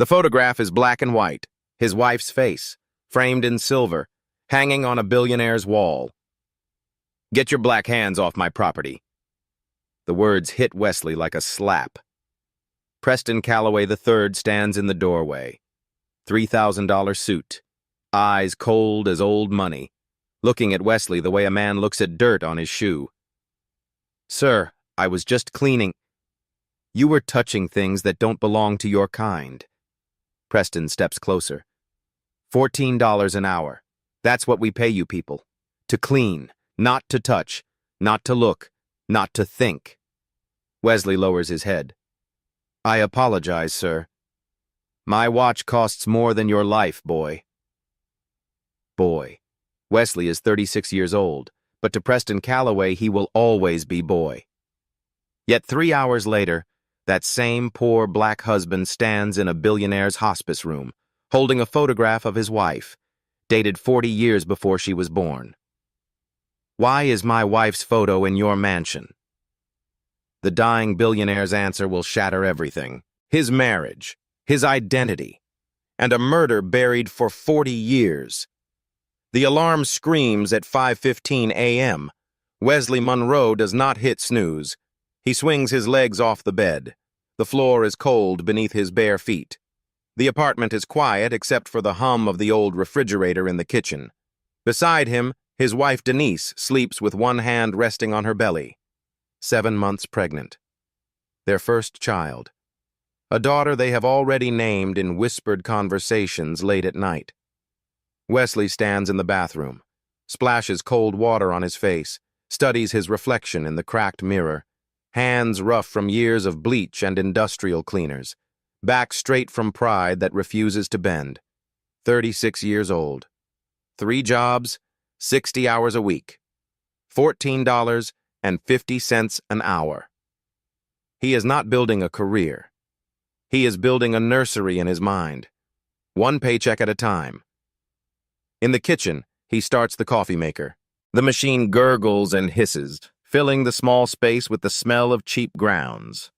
The photograph is black and white, his wife's face, framed in silver, hanging on a billionaire's wall. "Get your black hands off my property." The words hit Wesley like a slap. Preston Calloway III stands in the doorway. $3,000 suit, eyes cold as old money, looking at Wesley the way a man looks at dirt on his shoe. "Sir, I was just cleaning." "You were touching things that don't belong to your kind." Preston steps closer. $14 an hour. That's what we pay you people. To clean, not to touch, not to look, not to think. Wesley lowers his head. "I apologize, sir. My watch costs more than your life, boy." Boy. Wesley is 36 years old, but to Preston Calloway he will always be boy. Yet 3 hours later, that same poor black husband stands in a billionaire's hospice room, holding a photograph of his wife, dated 40 years before she was born. "Why is my wife's photo in your mansion?" The dying billionaire's answer will shatter everything. His marriage, his identity, and a murder buried for 40 years. The alarm screams at 5:15 a.m. Wesley Monroe does not hit snooze. He swings his legs off the bed. The floor is cold beneath his bare feet. The apartment is quiet except for the hum of the old refrigerator in the kitchen. Beside him, his wife Denise sleeps with one hand resting on her belly. 7 months pregnant. Their first child. A daughter they have already named in whispered conversations late at night. Wesley stands in the bathroom, splashes cold water on his face, studies his reflection in the cracked mirror, hands rough from years of bleach and industrial cleaners, back straight from pride that refuses to bend. 36 years old. 3 jobs, 60 hours a week. $14.50 an hour. He is not building a career. He is building a nursery in his mind, one paycheck at a time. In the kitchen, he starts the coffee maker. The machine gurgles and hisses, filling the small space with the smell of cheap grounds.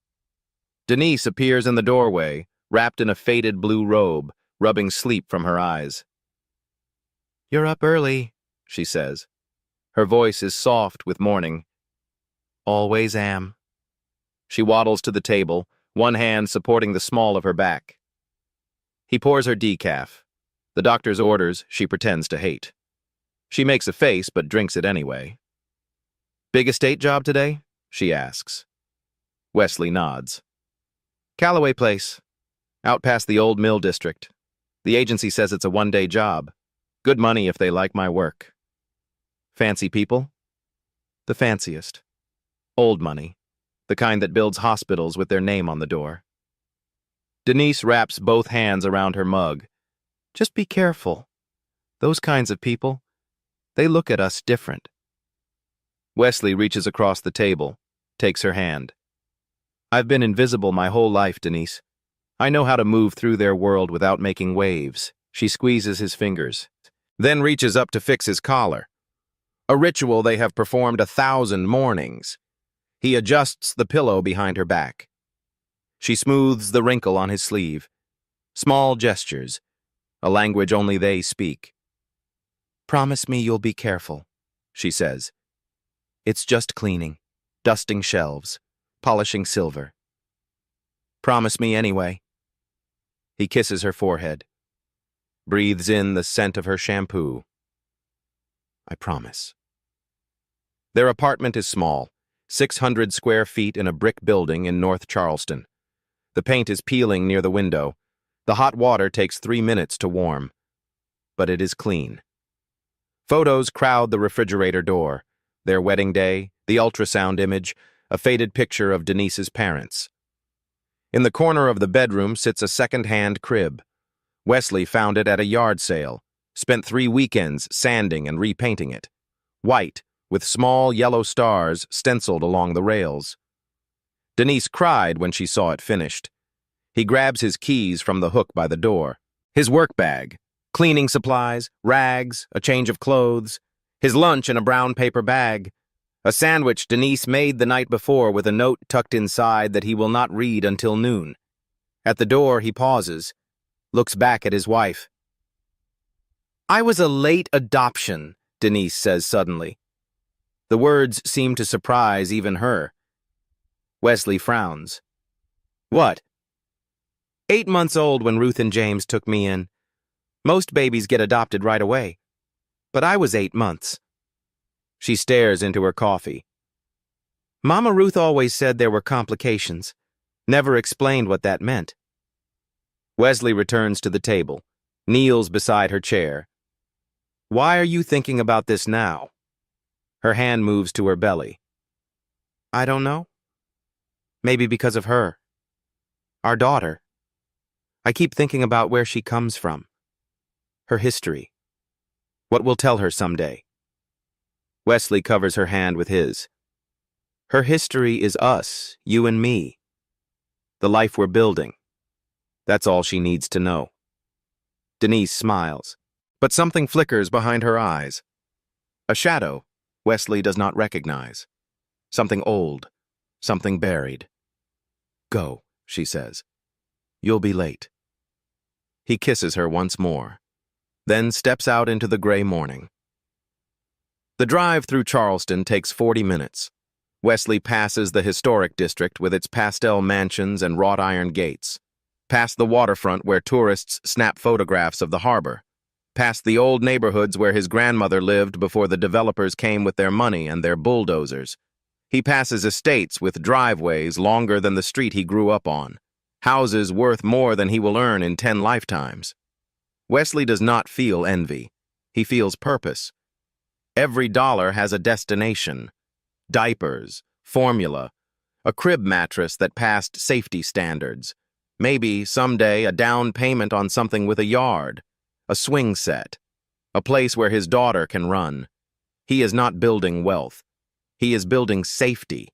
Denise appears in the doorway, wrapped in a faded blue robe, rubbing sleep from her eyes. "You're up early," she says. Her voice is soft with morning. "Always am." She waddles to the table, one hand supporting the small of her back. He pours her decaf. The doctor's orders she pretends to hate. She makes a face but drinks it anyway. "Big estate job today?" she asks. Wesley nods. "Calloway Place, out past the old mill district. The agency says it's a one-day job. Good money if they like my work." "Fancy people?" "The fanciest. Old money, the kind that builds hospitals with their name on the door." Denise wraps both hands around her mug. "Just be careful. Those kinds of people, they look at us different." Wesley reaches across the table, takes her hand. "I've been invisible my whole life, Denise. I know how to move through their world without making waves." She squeezes his fingers, then reaches up to fix his collar. A ritual they have performed 1,000 mornings. He adjusts the pillow behind her back. She smooths the wrinkle on his sleeve. Small gestures, a language only they speak. "Promise me you'll be careful," she says. "It's just cleaning, dusting shelves, polishing silver." "Promise me anyway." He kisses her forehead, breathes in the scent of her shampoo. "I promise." Their apartment is small, 600 square feet in a brick building in North Charleston. The paint is peeling near the window. The hot water takes 3 minutes to warm. But it is clean. Photos crowd the refrigerator door. Their wedding day, the ultrasound image, a faded picture of Denise's parents. In the corner of the bedroom sits a second-hand crib. Wesley found it at a yard sale, spent 3 weekends sanding and repainting it. White, with small yellow stars stenciled along the rails. Denise cried when she saw it finished. He grabs his keys from the hook by the door. His work bag, cleaning supplies, rags, a change of clothes, his lunch in a brown paper bag, a sandwich Denise made the night before with a note tucked inside that he will not read until noon. At the door, he pauses, looks back at his wife. "I was a late adoption," Denise says suddenly. The words seem to surprise even her. Wesley frowns. "What?" "8 months old when Ruth and James took me in. Most babies get adopted right away. But I was 8 months." She stares into her coffee. "Mama Ruth always said there were complications. Never explained what that meant." Wesley returns to the table, kneels beside her chair. "Why are you thinking about this now?" Her hand moves to her belly. "I don't know. Maybe because of her. Our daughter. I keep thinking about where she comes from. Her history. What we'll tell her someday." Wesley covers her hand with his. "Her history is us, you and me. The life we're building. That's all she needs to know." Denise smiles, but something flickers behind her eyes. A shadow Wesley does not recognize. Something old, something buried. "Go," she says. "You'll be late." He kisses her once more, then steps out into the gray morning. The drive through Charleston takes 40 minutes. Wesley passes the historic district with its pastel mansions and wrought iron gates, past the waterfront where tourists snap photographs of the harbor, past the old neighborhoods where his grandmother lived before the developers came with their money and their bulldozers. He passes estates with driveways longer than the street he grew up on, houses worth more than he will earn in 10 lifetimes. Wesley does not feel envy. He feels purpose. Every dollar has a destination. Diapers, formula, a crib mattress that passed safety standards, maybe someday a down payment on something with a yard, a swing set, a place where his daughter can run. He is not building wealth. He is building safety,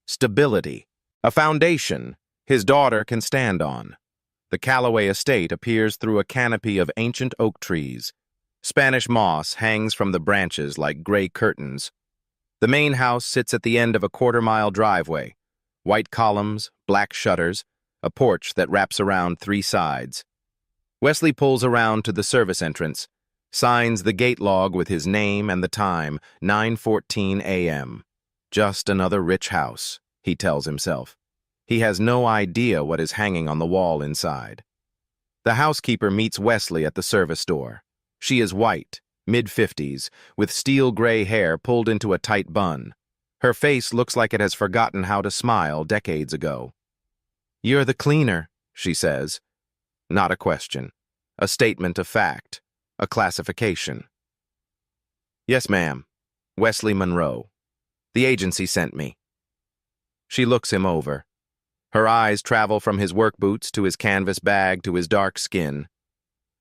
stability, a foundation his daughter can stand on. The Callaway estate appears through a canopy of ancient oak trees. Spanish moss hangs from the branches like gray curtains. The main house sits at the end of a quarter-mile driveway. White columns, black shutters, a porch that wraps around 3 sides. Wesley pulls around to the service entrance, signs the gate log with his name and the time, 9:14 a.m. Just another rich house, he tells himself. He has no idea what is hanging on the wall inside. The housekeeper meets Wesley at the service door. She is white, mid-50s, with steel gray hair pulled into a tight bun. Her face looks like it has forgotten how to smile decades ago. "You're the cleaner," she says. Not a question. A statement of fact. A classification. "Yes, ma'am. Wesley Monroe. The agency sent me." She looks him over. Her eyes travel from his work boots to his canvas bag to his dark skin.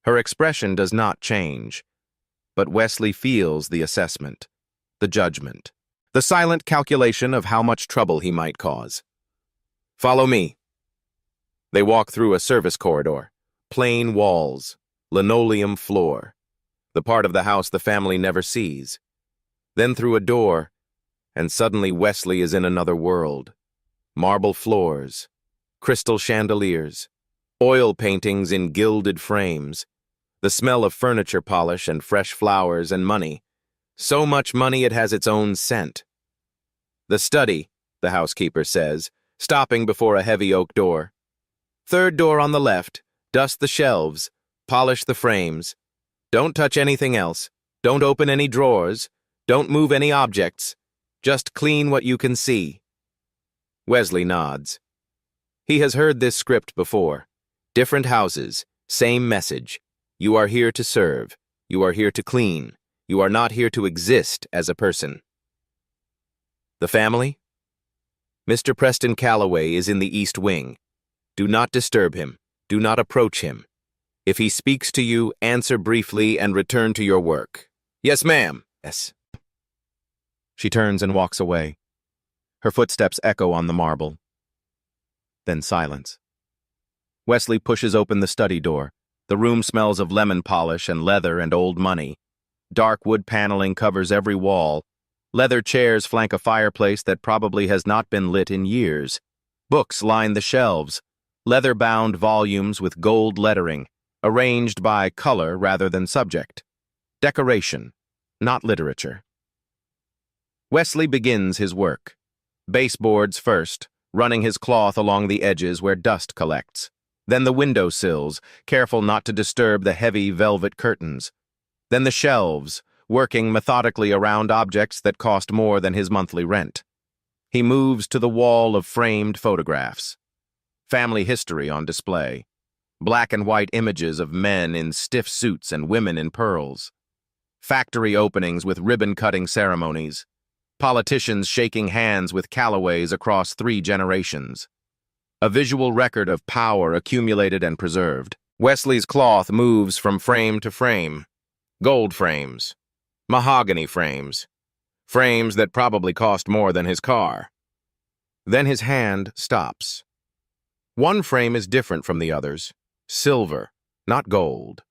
Her expression does not change, but Wesley feels the assessment, the judgment, the silent calculation of how much trouble he might cause. "Follow me." They walk through a service corridor, plain walls, linoleum floor, the part of the house the family never sees. Then through a door, and suddenly Wesley is in another world. Marble floors, crystal chandeliers, oil paintings in gilded frames, the smell of furniture polish and fresh flowers and money. So much money it has its own scent. "The study," the housekeeper says, stopping before a heavy oak door. "Third door on the left. Dust the shelves. Polish the frames. Don't touch anything else. Don't open any drawers. Don't move any objects. Just clean what you can see." Wesley nods. He has heard this script before. Different houses, same message. You are here to serve. You are here to clean. You are not here to exist as a person. The family? Mr. Preston Callaway is in the East Wing. Do not disturb him. Do not approach him. If he speaks to you, answer briefly and return to your work. "Yes, ma'am." "Yes." She turns and walks away. Her footsteps echo on the marble. Then silence. Wesley pushes open the study door. The room smells of lemon polish and leather and old money. Dark wood paneling covers every wall. Leather chairs flank a fireplace that probably has not been lit in years. Books line the shelves. Leather-bound volumes with gold lettering. arranged by color rather than subject. Decoration, not literature. Wesley begins his work. Baseboards first, running his cloth along the edges where dust collects. Then the window sills, careful not to disturb the heavy velvet curtains. Then the shelves, working methodically around objects that cost more than his monthly rent. He moves to the wall of framed photographs. Family history on display. Black and white images of men in stiff suits and women in pearls. Factory openings with ribbon-cutting ceremonies. Politicians shaking hands with Callaways across 3 generations. A visual record of power accumulated and preserved. Wesley's cloth moves from frame to frame. Gold frames. Mahogany frames. Frames that probably cost more than his car. Then his hand stops. One frame is different from the others. Silver, not gold.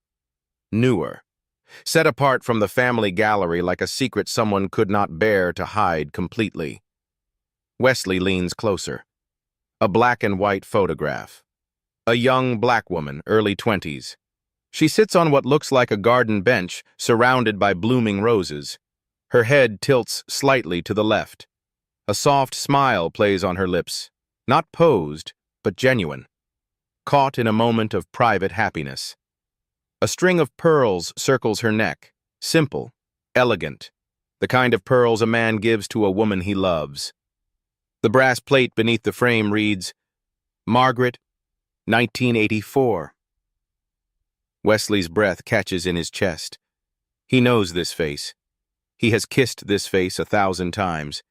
Newer. Set apart from the family gallery like a secret someone could not bear to hide completely. Wesley leans closer. A black and white photograph. A young black woman, early 20s. She sits on what looks like a garden bench surrounded by blooming roses. Her head tilts slightly to the left. A soft smile plays on her lips, not posed, but genuine. Caught in a moment of private happiness. A string of pearls circles her neck, simple, elegant, the kind of pearls a man gives to a woman he loves. The brass plate beneath the frame reads, Margaret, 1984. Wesley's breath catches in his chest. He knows this face. He has kissed this face 1,000 times.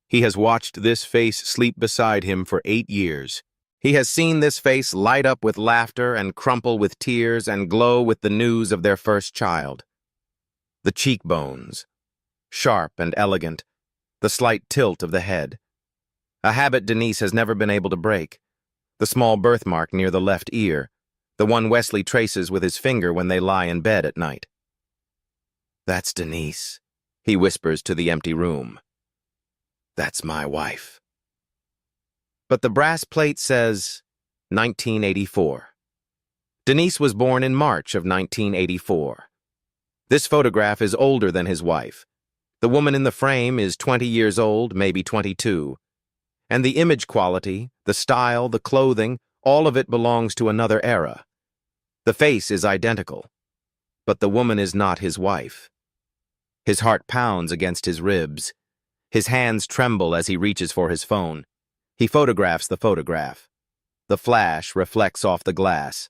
He has watched this face sleep beside him for 8 years. He has seen this face light up with laughter and crumple with tears and glow with the news of their first child. The cheekbones, sharp and elegant, the slight tilt of the head. A habit Denise has never been able to break. The small birthmark near the left ear, the one Wesley traces with his finger when they lie in bed at night. That's Denise, he whispers to the empty room. That's my wife. But the brass plate says 1984. Denise was born in March of 1984. This photograph is older than his wife. The woman in the frame is 20 years old, maybe 22. And the image quality, the style, the clothing, all of it belongs to another era. The face is identical, but the woman is not his wife. His heart pounds against his ribs. His hands tremble as he reaches for his phone. He photographs the photograph. The flash reflects off the glass.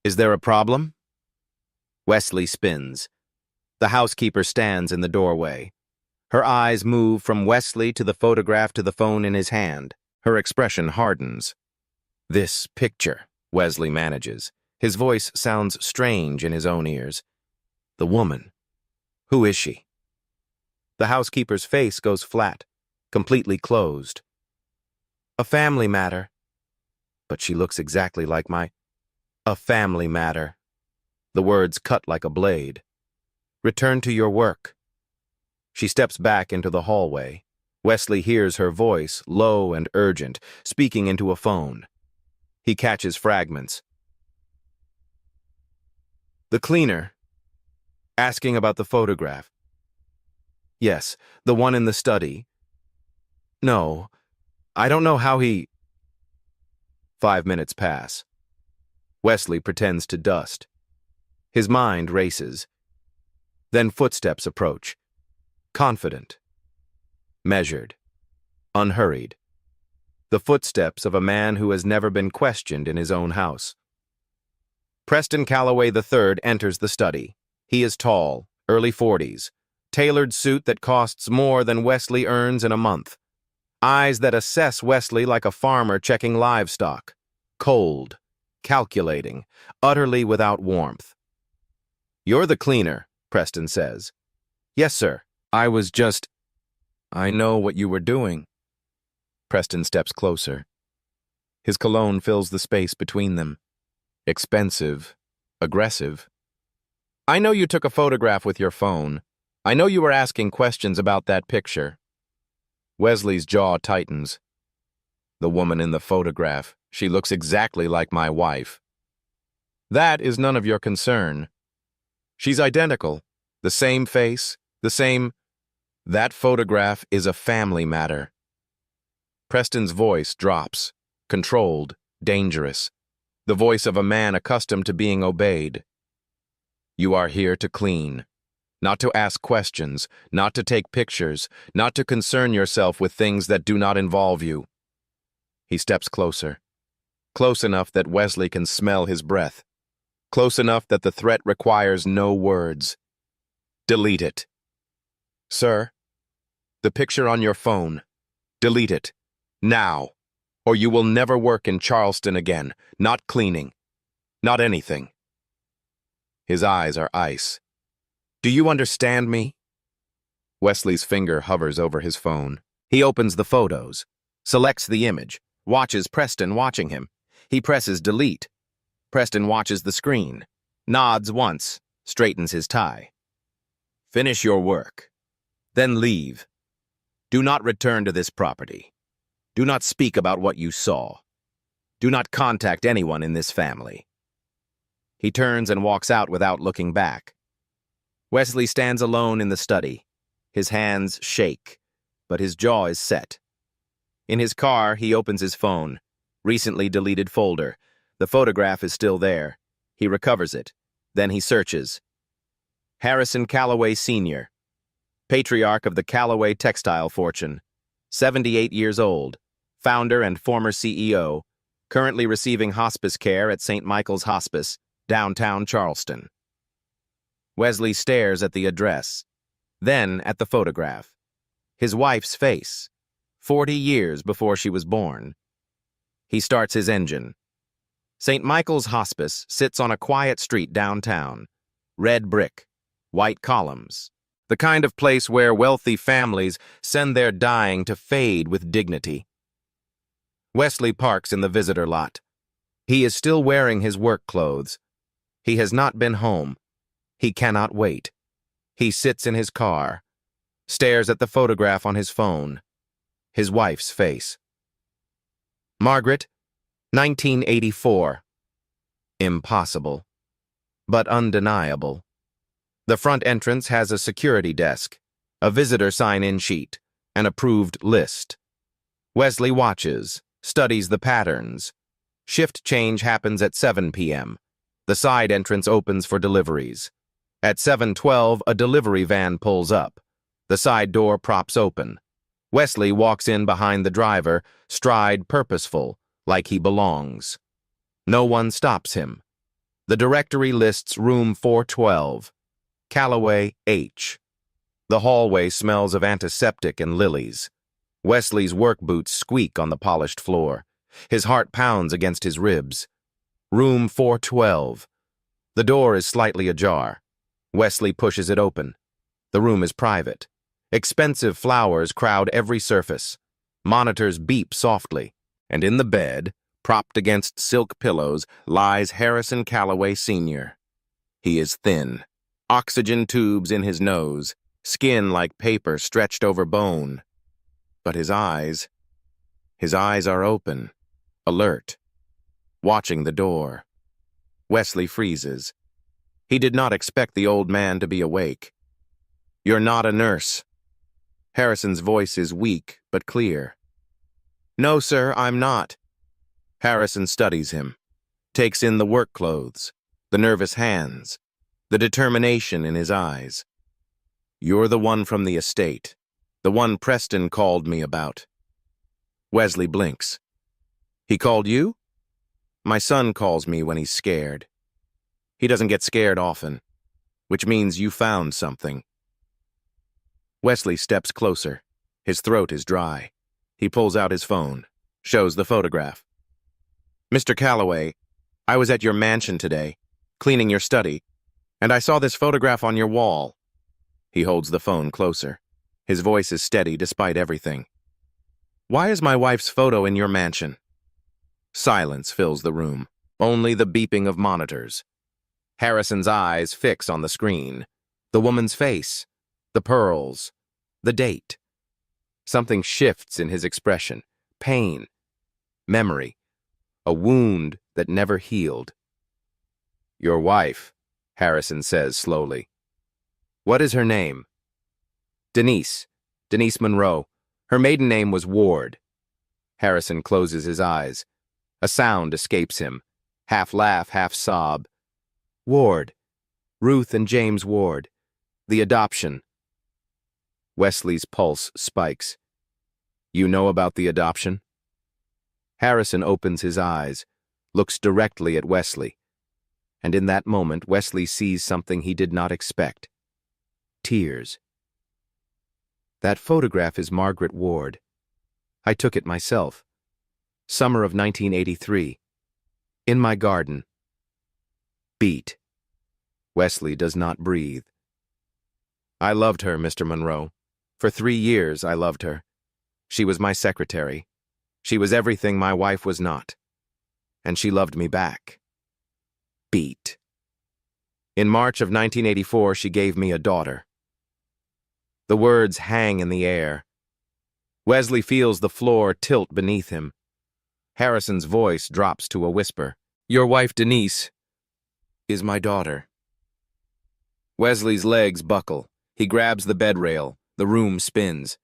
Is there a problem? Wesley spins. The housekeeper stands in the doorway. Her eyes move from Wesley to the photograph to the phone in his hand. Her expression hardens. This picture, Wesley manages. His voice sounds strange in his own ears. The woman. Who is she? The housekeeper's face goes flat, completely closed. A family matter. But she looks exactly like a family matter. The words cut like a blade. Return to your work. She steps back into the hallway. Wesley hears her voice, low and urgent, speaking into a phone. He catches fragments. The cleaner. Asking about the photograph. Yes, the one in the study. No. I don't know how he... 5 minutes pass. Wesley pretends to dust. His mind races. Then footsteps approach. Confident. Measured. Unhurried. The footsteps of a man who has never been questioned in his own house. Preston Calloway III enters the study. He is tall, early 40s. Tailored suit that costs more than Wesley earns in a month. Eyes that assess Wesley like a farmer checking livestock. Cold, calculating, utterly without warmth. You're the cleaner, Preston says. Yes, sir. I know what you were doing. Preston steps closer. His cologne fills the space between them. Expensive, aggressive. I know you took a photograph with your phone. I know you were asking questions about that picture. Wesley's jaw tightens. The woman in the photograph, she looks exactly like my wife. That is none of your concern. She's identical. The same face, the same... That photograph is a family matter. Preston's voice drops, controlled, dangerous. The voice of a man accustomed to being obeyed. You are here to clean. Not to ask questions, not to take pictures, not to concern yourself with things that do not involve you. He steps closer. Close enough that Wesley can smell his breath. Close enough that the threat requires no words. Delete it. Sir, the picture on your phone. Delete it. Now. Or you will never work in Charleston again. Not cleaning. Not anything. His eyes are ice. Do you understand me? Wesley's finger hovers over his phone. He opens the photos, selects the image, watches Preston watching him. He presses delete. Preston watches the screen, nods once, straightens his tie. Finish your work. Then leave. Do not return to this property. Do not speak about what you saw. Do not contact anyone in this family. He turns and walks out without looking back. Wesley stands alone in the study. His hands shake, but his jaw is set. In his car, he opens his phone. Recently deleted folder. The photograph is still there. He recovers it. Then he searches. Harrison Calloway Sr., patriarch of the Calloway textile fortune, 78 years old, founder and former CEO, currently receiving hospice care at St. Michael's Hospice, downtown Charleston. Wesley stares at the address, then at the photograph. His wife's face, 40 years before she was born. He starts his engine. St. Michael's Hospice sits on a quiet street downtown. Red brick, white columns. The kind of place where wealthy families send their dying to fade with dignity. Wesley parks in the visitor lot. He is still wearing his work clothes. He has not been home. He cannot wait. He sits in his car, stares at the photograph on his phone. His wife's face. Margaret, 1984. Impossible, but undeniable. The front entrance has a security desk, a visitor sign-in sheet, an approved list. Wesley watches, studies the patterns. Shift change happens at 7 p.m. The side entrance opens for deliveries. At 7:12, a delivery van pulls up. The side door props open. Wesley walks in behind the driver, stride purposeful, like he belongs. No one stops him. The directory lists room 412. Calloway H. The hallway smells of antiseptic and lilies. Wesley's work boots squeak on the polished floor. His heart pounds against his ribs. Room 412. The door is slightly ajar. Wesley pushes it open. The room is private. Expensive flowers crowd every surface. Monitors beep softly. And in the bed, propped against silk pillows, lies Harrison Calloway Sr. He is thin. Oxygen tubes in his nose, skin like paper stretched over bone. But his eyes are open, alert, watching the door. Wesley freezes. He did not expect the old man to be awake. You're not a nurse. Harrison's voice is weak but clear. No, sir, I'm not. Harrison studies him, takes in the work clothes, the nervous hands, the determination in his eyes. You're the one from the estate, the one Preston called me about. Wesley blinks. He called you? My son calls me when he's scared. He doesn't get scared often, which means you found something. Wesley steps closer. His throat is dry. He pulls out his phone, shows the photograph. Mr. Calloway, I was at your mansion today, cleaning your study, and I saw this photograph on your wall. He holds the phone closer. His voice is steady despite everything. Why is my wife's photo in your mansion? Silence fills the room, only the beeping of monitors. Harrison's eyes fix on the screen. The woman's face, the pearls, the date. Something shifts in his expression. Pain, memory, a wound that never healed. Your wife, Harrison says slowly. What is her name? Denise. Denise Monroe. Her maiden name was Ward. Harrison closes his eyes. A sound escapes him. Half laugh, half sob. Ward. Ruth and James Ward. The adoption. Wesley's pulse spikes. You know about the adoption? Harrison opens his eyes, looks directly at Wesley. And in that moment, Wesley sees something he did not expect. Tears. That photograph is Margaret Ward. I took it myself. Summer of 1983. In my garden. Beat. Wesley does not breathe. I loved her, Mr. Monroe. For 3 years I loved her. She was my secretary. She was everything my wife was not. And she loved me back. Beat. In March of 1984, she gave me a daughter. The words hang in the air. Wesley feels the floor tilt beneath him. Harrison's voice drops to a whisper. Your wife, Denise, is my daughter. Wesley's legs buckle. He grabs the bed rail. The room spins.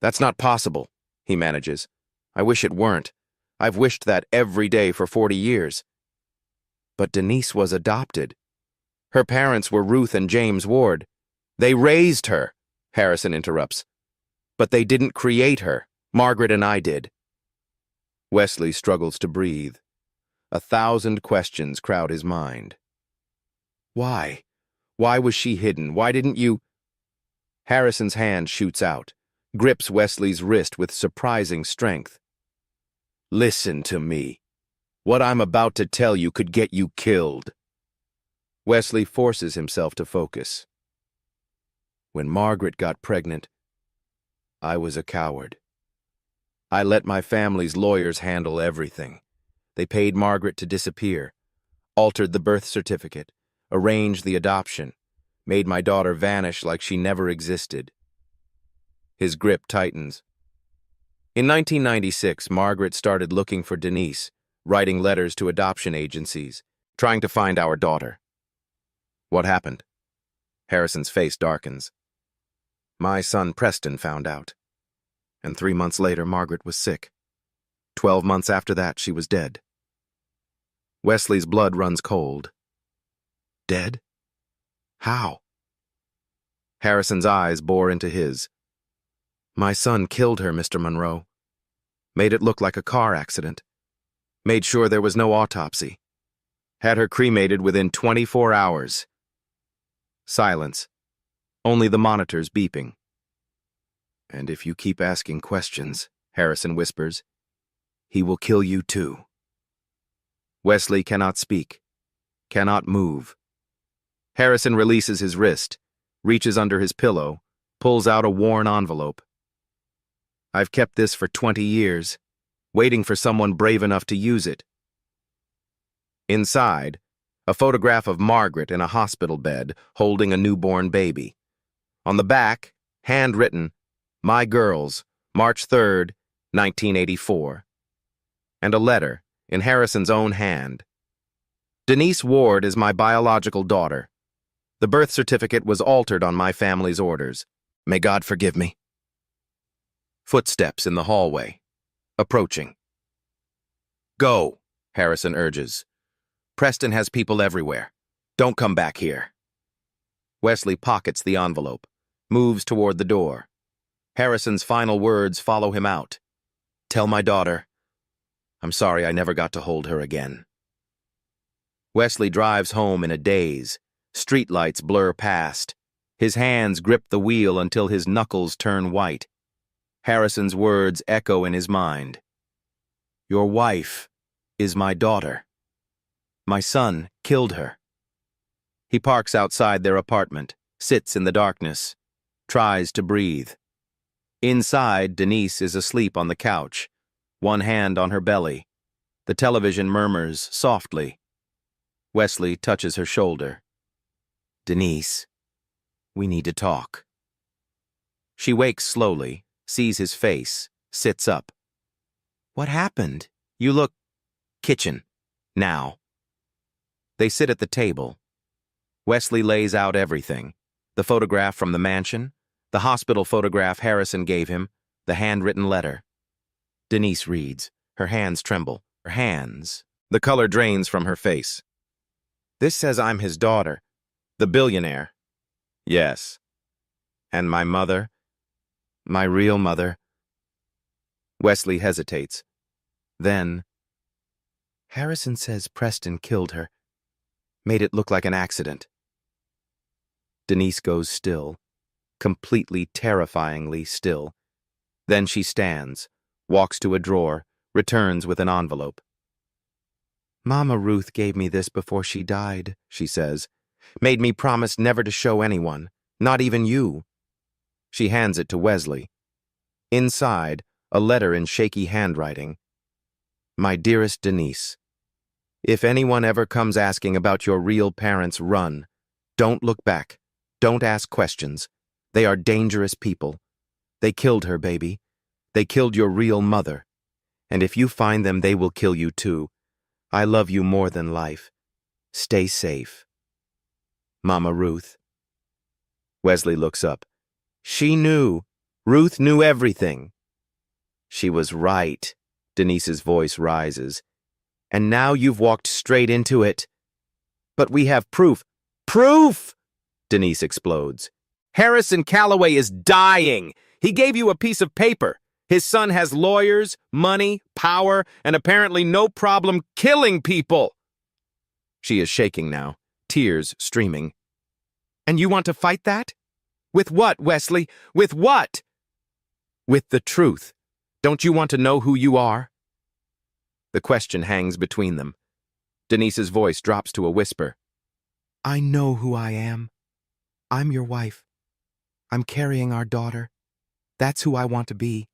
That's not possible, he manages. I wish it weren't. I've wished that every day for 40 years. But Denise was adopted. Her parents were Ruth and James Ward. They raised her, Harrison interrupts. But they didn't create her. Margaret and I did. Wesley struggles to breathe. 1,000 questions crowd his mind. Why? Why was she hidden? Why didn't you? Harrison's hand shoots out, grips Wesley's wrist with surprising strength. Listen to me. What I'm about to tell you could get you killed. Wesley forces himself to focus. When Margaret got pregnant, I was a coward. I let my family's lawyers handle everything. They paid Margaret to disappear, altered the birth certificate, arranged the adoption, made my daughter vanish like she never existed. His grip tightens. In 1996, Margaret started looking for Denise, writing letters to adoption agencies, trying to find our daughter. What happened? Harrison's face darkens. My son Preston found out. And 3 months later, Margaret was sick. 12 months after that, she was dead. Wesley's blood runs cold. Dead? How? Harrison's eyes bore into his. My son killed her, Mr. Monroe. Made it look like a car accident. Made sure there was no autopsy. Had her cremated within 24 hours. Silence. Only the monitors beeping. And if you keep asking questions, Harrison whispers, he will kill you too. Wesley cannot speak, cannot move. Harrison releases his wrist, reaches under his pillow, pulls out a worn envelope. I've kept this for 20 years, waiting for someone brave enough to use it. Inside, a photograph of Margaret in a hospital bed holding a newborn baby. On the back, handwritten, My Girls, March 3rd, 1984. And a letter, in Harrison's own hand. Denise Ward is my biological daughter. The birth certificate was altered on my family's orders. May God forgive me. Footsteps in the hallway. Approaching. Go, Harrison urges. Preston has people everywhere. Don't come back here. Wesley pockets the envelope, moves toward the door. Harrison's final words follow him out. Tell my daughter, I'm sorry I never got to hold her again. Wesley drives home in a daze. Streetlights blur past. His hands grip the wheel until his knuckles turn white. Harrison's words echo in his mind. Your wife is my daughter. My son killed her. He parks outside their apartment, sits in the darkness, tries to breathe. Inside, Denise is asleep on the couch, one hand on her belly. The television murmurs softly. Wesley touches her shoulder. Denise, we need to talk. She wakes slowly, sees his face, sits up. What happened? You look... Kitchen. Now. They sit at the table. Wesley lays out everything. The photograph from the mansion, the hospital photograph Harrison gave him, the handwritten letter. Denise reads. Her hands tremble. Her hands. The color drains from her face. This says I'm his daughter, the billionaire. Yes. And my mother? My real mother? Wesley hesitates. Then, Harrison says Preston killed her. Made it look like an accident. Denise goes still, completely terrifyingly still. Then she stands, walks to a drawer, returns with an envelope. Mama Ruth gave me this before she died, she says. Made me promise never to show anyone, not even you. She hands it to Wesley. Inside, a letter in shaky handwriting. My dearest Denise, if anyone ever comes asking about your real parents, run. Don't look back. Don't ask questions. They are dangerous people. They killed her, baby. They killed your real mother. And if you find them, they will kill you too. I love you more than life. Stay safe. Mama Ruth. Wesley looks up. She knew. Ruth knew everything. She was right. Denise's voice rises. And now you've walked straight into it. But we have proof. Proof! Denise explodes. Harrison Calloway is dying. He gave you a piece of paper. His son has lawyers, money, power, and apparently no problem killing people. She is shaking now, tears streaming. And you want to fight that? With what, Wesley? With what? With the truth. Don't you want to know who you are? The question hangs between them. Denise's voice drops to a whisper. I know who I am. I'm your wife. I'm carrying our daughter. That's who I want to be.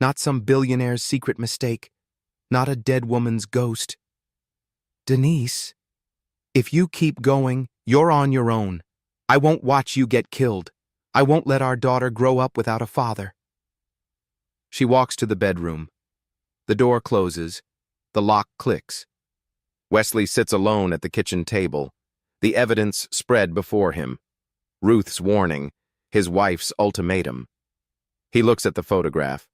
Not some billionaire's secret mistake. Not a dead woman's ghost. Denise, if you keep going, you're on your own. I won't watch you get killed. I won't let our daughter grow up without a father. She walks to the bedroom. The door closes. The lock clicks. Wesley sits alone at the kitchen table. The evidence spread before him. Ruth's warning, his wife's ultimatum. He looks at the photograph.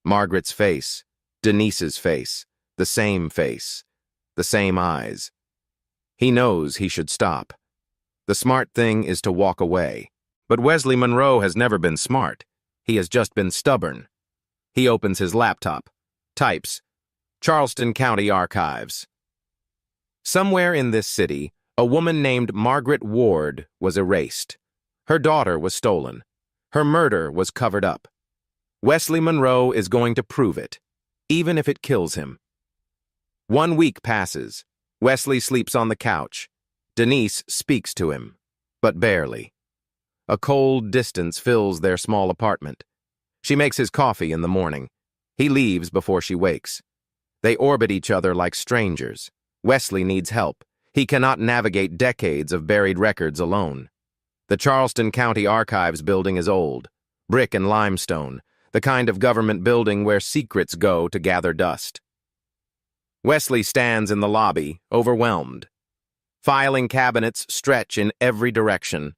Margaret's face, Denise's face, the same eyes. He knows he should stop. The smart thing is to walk away. But Wesley Monroe has never been smart. He has just been stubborn. He opens his laptop, types, Charleston County Archives. Somewhere in this city, a woman named Margaret Ward was erased. Her daughter was stolen. Her murder was covered up. Wesley Monroe is going to prove it, even if it kills him. 1 week passes. Wesley sleeps on the couch. Denise speaks to him, but barely. A cold distance fills their small apartment. She makes his coffee in the morning. He leaves before she wakes. They orbit each other like strangers. Wesley needs help. He cannot navigate decades of buried records alone. The Charleston County Archives building is old, brick and limestone, the kind of government building where secrets go to gather dust. Wesley stands in the lobby, overwhelmed. Filing cabinets stretch in every direction.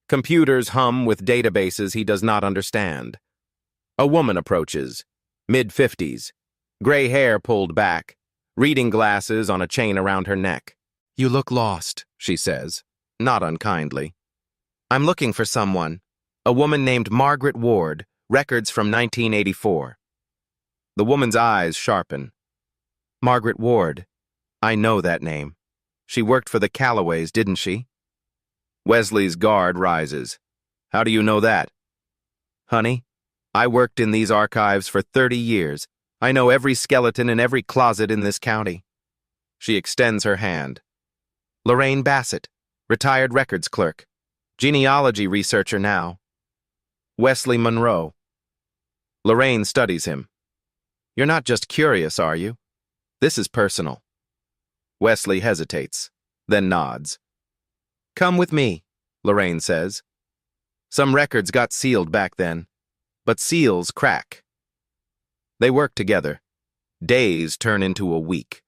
Computers hum with databases he does not understand. A woman approaches, mid-50s, gray hair pulled back, reading glasses on a chain around her neck. You look lost, she says, not unkindly. I'm looking for someone. A woman named Margaret Ward, records from 1984. The woman's eyes sharpen. Margaret Ward. I know that name. She worked for the Calloways, didn't she? Wesley's guard rises. How do you know that? Honey, I worked in these archives for 30 years. I know every skeleton in every closet in this county. She extends her hand. Lorraine Bassett, retired records clerk. Genealogy researcher now. Wesley Monroe. Lorraine studies him. You're not just curious, are you? This is personal. Wesley hesitates, then nods. Come with me, Lorraine says. Some records got sealed back then, but seals crack. They work together. Days turn into a week.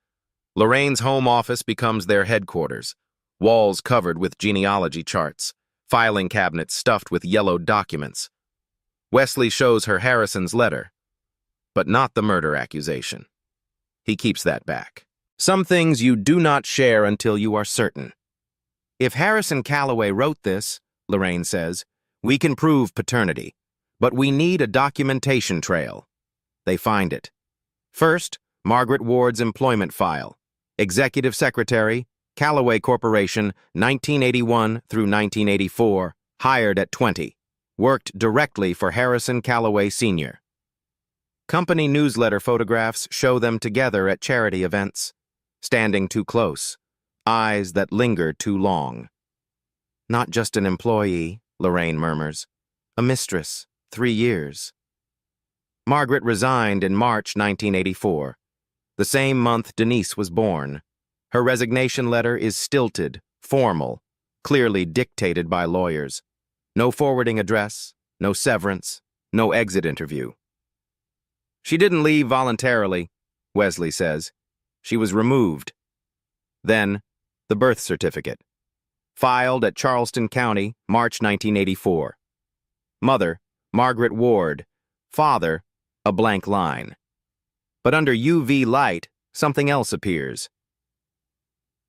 Lorraine's home office becomes their headquarters, walls covered with genealogy charts, filing cabinets stuffed with yellowed documents. Wesley shows her Harrison's letter, but not the murder accusation. He keeps that back. Some things you do not share until you are certain. If Harrison Calloway wrote this, Lorraine says, we can prove paternity, but we need a documentation trail. They find it. First, Margaret Ward's employment file. Executive Secretary, Callaway Corporation, 1981 through 1984, hired at 20. Worked directly for Harrison Callaway Sr. Company newsletter photographs show them together at charity events, standing too close, eyes that linger too long. Not just an employee, Lorraine murmurs. A mistress, 3 years. Margaret resigned in March 1984. The same month Denise was born. Her resignation letter is stilted, formal, clearly dictated by lawyers. No forwarding address, no severance, no exit interview. She didn't leave voluntarily, Wesley says. She was removed. Then, the birth certificate. Filed at Charleston County, March 1984. Mother, Margaret Ward. Father, a blank line. But under UV light, something else appears.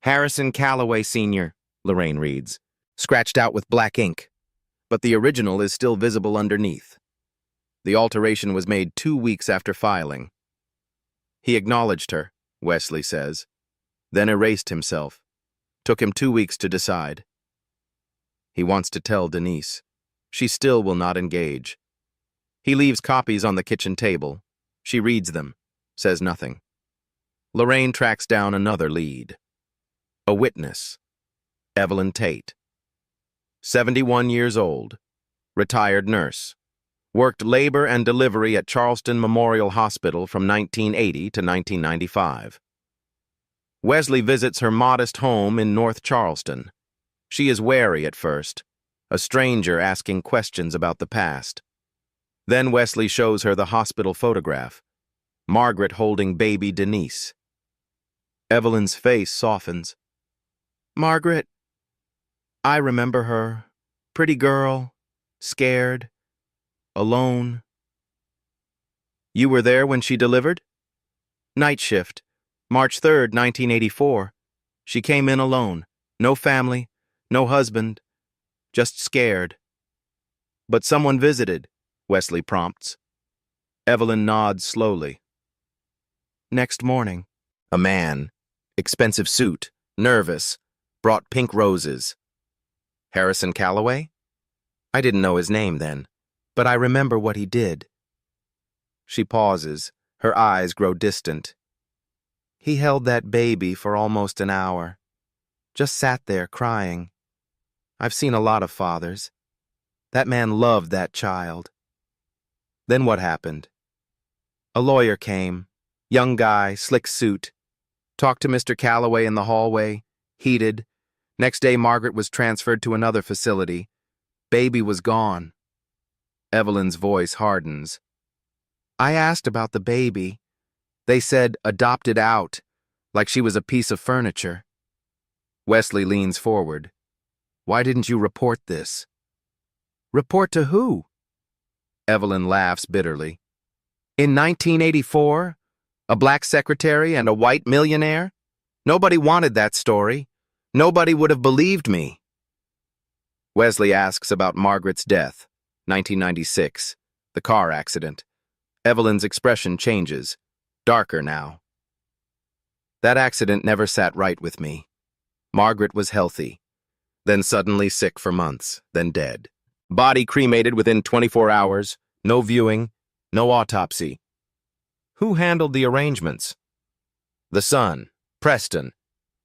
Harrison Callaway Sr., Lorraine reads, scratched out with black ink, but the original is still visible underneath. The alteration was made 2 weeks after filing. He acknowledged her, Wesley says, then erased himself. Took him 2 weeks to decide. He wants to tell Denise. She still will not engage. He leaves copies on the kitchen table. She reads them, says nothing. Lorraine tracks down another lead. A witness. Evelyn Tate. 71 years old. Retired nurse. Worked labor and delivery at Charleston Memorial Hospital from 1980 to 1995. Wesley visits her modest home in North Charleston. She is wary at first, a stranger asking questions about the past. Then Wesley shows her the hospital photograph, Margaret holding baby Denise. Evelyn's face softens. Margaret, I remember her. Pretty girl, scared, alone. You were there when she delivered? Night shift, March 3rd, 1984. She came in alone. No family, no husband, just scared. But someone visited, Wesley prompts. Evelyn nods slowly. Next morning, a man, expensive suit, nervous, brought pink roses. Harrison Callaway? I didn't know his name then, but I remember what he did. She pauses, her eyes grow distant. He held that baby for almost an hour. Just sat there crying. I've seen a lot of fathers. That man loved that child. Then what happened? A lawyer came, young guy, slick suit. Talked to Mr. Callaway in the hallway, heated. Next day Margaret was transferred to another facility. Baby was gone. Evelyn's voice hardens. I asked about the baby. They said adopted out, like she was a piece of furniture. Wesley leans forward. Why didn't you report this? Report to who? Evelyn laughs bitterly. In 1984, a black secretary and a white millionaire? Nobody wanted that story. Nobody would have believed me. Wesley asks about Margaret's death, 1996, the car accident. Evelyn's expression changes, darker now. That accident never sat right with me. Margaret was healthy, then suddenly sick for months, then dead. Body cremated within 24 hours, no viewing, no autopsy. Who handled the arrangements? The son, Preston.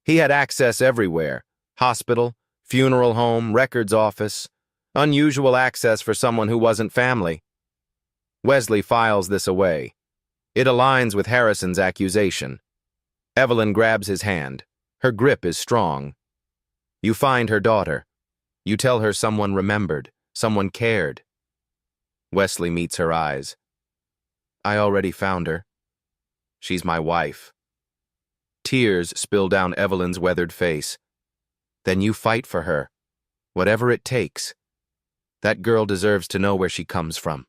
He had access everywhere, hospital, funeral home, records office, unusual access for someone who wasn't family. Wesley files this away. It aligns with Harrison's accusation. Evelyn grabs his hand. Her grip is strong. You find her daughter. You tell her someone remembered, someone cared. Wesley meets her eyes. I already found her. She's my wife. Tears spill down Evelyn's weathered face. Then you fight for her, whatever it takes. That girl deserves to know where she comes from.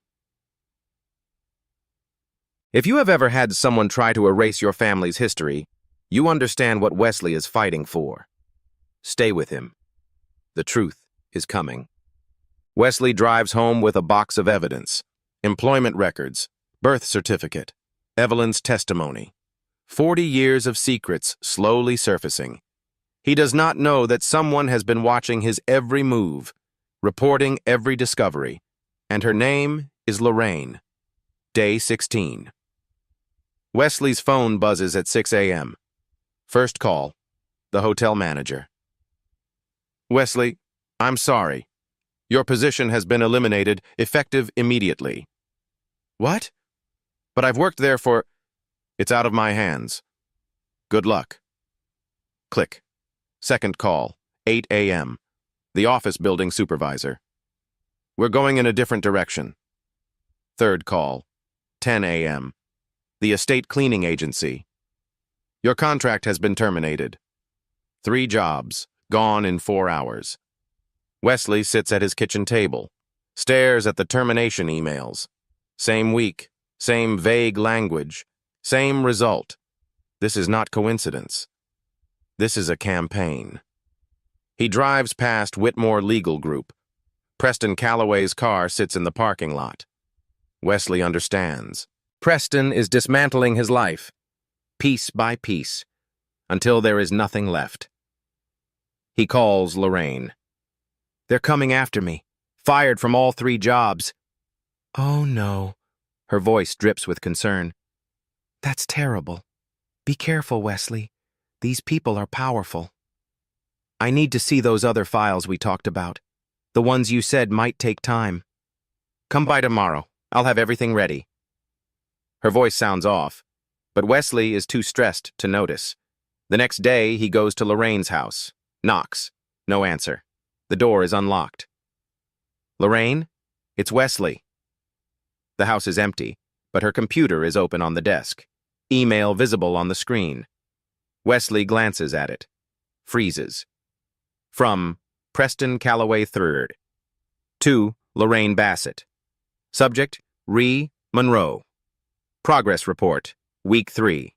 If you have ever had someone try to erase your family's history, you understand what Wesley is fighting for. Stay with him. The truth is coming. Wesley drives home with a box of evidence: employment records, birth certificate, Evelyn's testimony. 40 years of secrets slowly surfacing. He does not know that someone has been watching his every move, reporting every discovery, and her name is Lorraine. Day 16. Wesley's phone buzzes at 6 a.m. First call, the hotel manager. Wesley, I'm sorry. Your position has been eliminated, effective immediately. What? But I've worked there for... It's out of my hands. Good luck. Click. Second call, 8 a.m. The office building supervisor. We're going in a different direction. Third call, 10 a.m. The estate cleaning agency. Your contract has been terminated. 3 jobs, gone in 4 hours. Wesley sits at his kitchen table, stares at the termination emails. Same week, same vague language, same result. This is not coincidence. This is a campaign. He drives past Whitmore Legal Group. Preston Calloway's car sits in the parking lot. Wesley understands. Preston is dismantling his life, piece by piece, until there is nothing left. He calls Lorraine. They're coming after me, fired from all 3 jobs. Oh no. Her voice drips with concern. That's terrible. Be careful, Wesley. These people are powerful. I need to see those other files we talked about. The ones you said might take time. Come by tomorrow. I'll have everything ready. Her voice sounds off, but Wesley is too stressed to notice. The next day, he goes to Lorraine's house. Knocks. No answer. The door is unlocked. Lorraine? It's Wesley. The house is empty, but her computer is open on the desk. Email visible on the screen. Wesley glances at it. Freezes. From Preston Calloway III. To Lorraine Bassett. Subject, Ree Monroe. Progress report, week 3.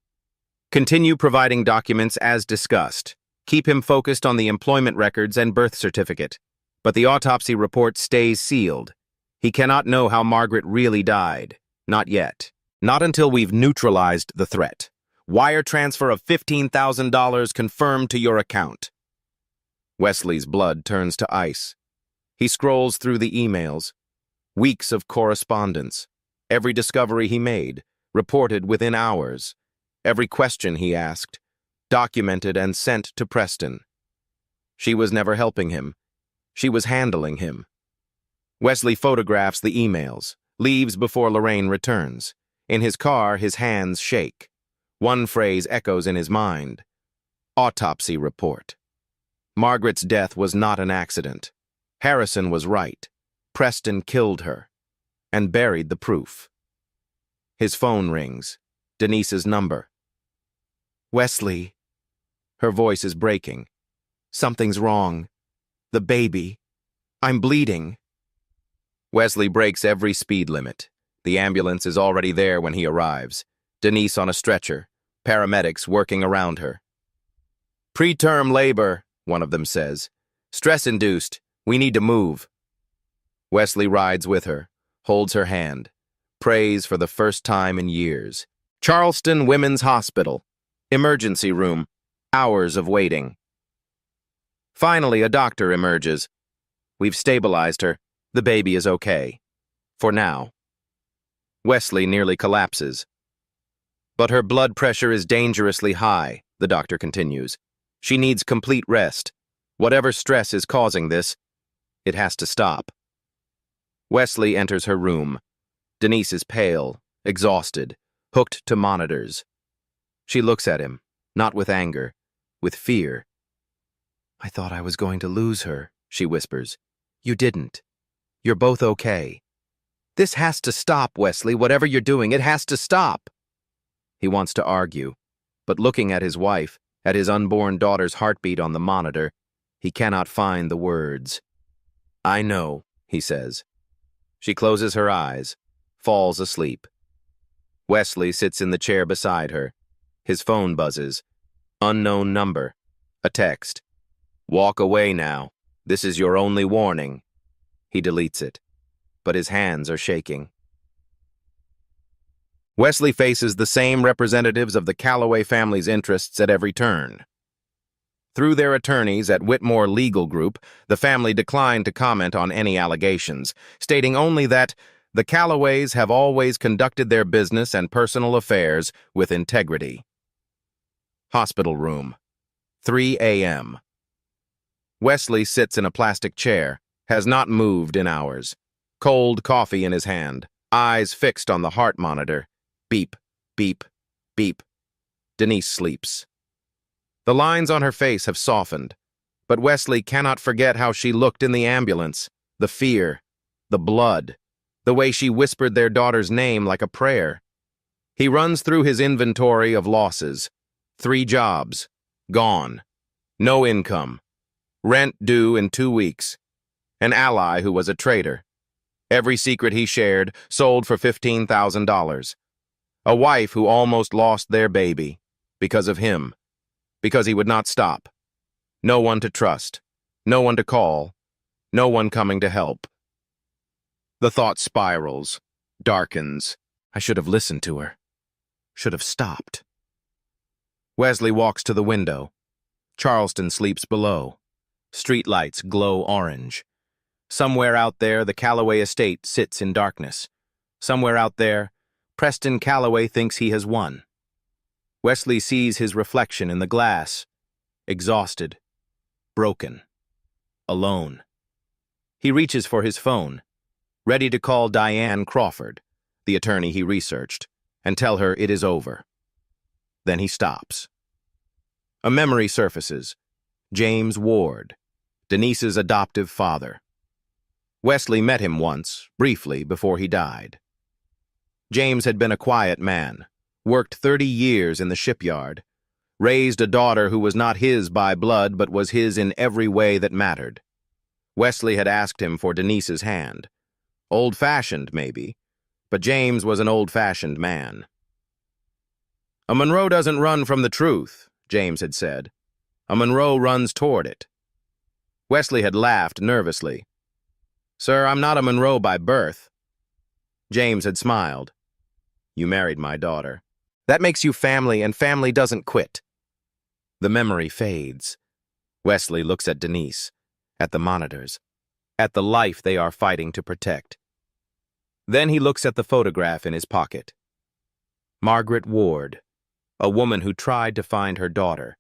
Continue providing documents as discussed. Keep him focused on the employment records and birth certificate. But the autopsy report stays sealed. He cannot know how Margaret really died. Not yet. Not until we've neutralized the threat. Wire transfer of $15,000 confirmed to your account. Wesley's blood turns to ice. He scrolls through the emails. Weeks of correspondence. Every discovery he made, reported within hours. Every question he asked, documented and sent to Preston. She was never helping him. She was handling him. Wesley photographs the emails, leaves before Lorraine returns. In his car, his hands shake. One phrase echoes in his mind. Autopsy report. Margaret's death was not an accident. Harrison was right. Preston killed her and buried the proof. His phone rings. Denise's number. Wesley. Her voice is breaking. Something's wrong. The baby. I'm bleeding. Wesley breaks every speed limit. The ambulance is already there when he arrives. Denise on a stretcher. Paramedics working around her. Preterm labor, one of them says. Stress-induced. We need to move. Wesley rides with her, holds her hand, prays for the first time in years. Charleston Women's Hospital. Emergency room. Hours of waiting. Finally, a doctor emerges. We've stabilized her. The baby is okay. For now. Wesley nearly collapses. But her blood pressure is dangerously high, the doctor continues. She needs complete rest. Whatever stress is causing this, it has to stop. Wesley enters her room. Denise is pale, exhausted, hooked to monitors. She looks at him, not with anger, with fear. I thought I was going to lose her, she whispers. You didn't. You're both okay. This has to stop, Wesley. Whatever you're doing, it has to stop. He wants to argue. but looking at his wife, at his unborn daughter's heartbeat on the monitor, he cannot find the words. "I know," he says. She closes her eyes, falls asleep. Wesley sits in the chair beside her. His phone buzzes. Unknown number. A text. "Walk away now. This is your only warning." He deletes it, but his hands are shaking. Wesley faces the same representatives of the Calloway family's interests at every turn. Through their attorneys at Whitmore Legal Group, the family declined to comment on any allegations, stating only that the Calloways have always conducted their business and personal affairs with integrity. Hospital room. 3 a.m. Wesley sits in a plastic chair, has not moved in hours. Cold coffee in his hand, eyes fixed on the heart monitor. Beep, beep, beep. Denise sleeps. The lines on her face have softened, but Wesley cannot forget how she looked in the ambulance, the fear, the blood, the way she whispered their daughter's name like a prayer. He runs through his inventory of losses. 3 jobs, gone. No income. Rent due in 2 weeks. An ally who was a traitor. Every secret he shared sold for $15,000. A wife who almost lost their baby because of him. Because he would not stop. No one to trust. No one to call. No one coming to help. The thought spirals, darkens. I should have listened to her. Should have stopped. Wesley walks to the window. Charleston sleeps below. Streetlights glow orange. Somewhere out there, the Calloway estate sits in darkness. Somewhere out there, Preston Calloway thinks he has won. Wesley sees his reflection in the glass, exhausted, broken, alone. He reaches for his phone, ready to call Diane Crawford, the attorney he researched, and tell her it is over. Then he stops. A memory surfaces. James Ward, Denise's adoptive father. Wesley met him once, briefly, before he died. James had been a quiet man, worked 30 years in the shipyard, raised a daughter who was not his by blood but was his in every way that mattered. Wesley had asked him for Denise's hand. Old-fashioned, maybe, but James was an old-fashioned man. "A Monroe doesn't run from the truth," James had said. "A Monroe runs toward it." Wesley had laughed nervously. "Sir, I'm not a Monroe by birth." James had smiled. "You married my daughter. That makes you family, and family doesn't quit." The memory fades. Wesley looks at Denise, at the monitors, at the life they are fighting to protect. Then he looks at the photograph in his pocket. Margaret Ward, a woman who tried to find her daughter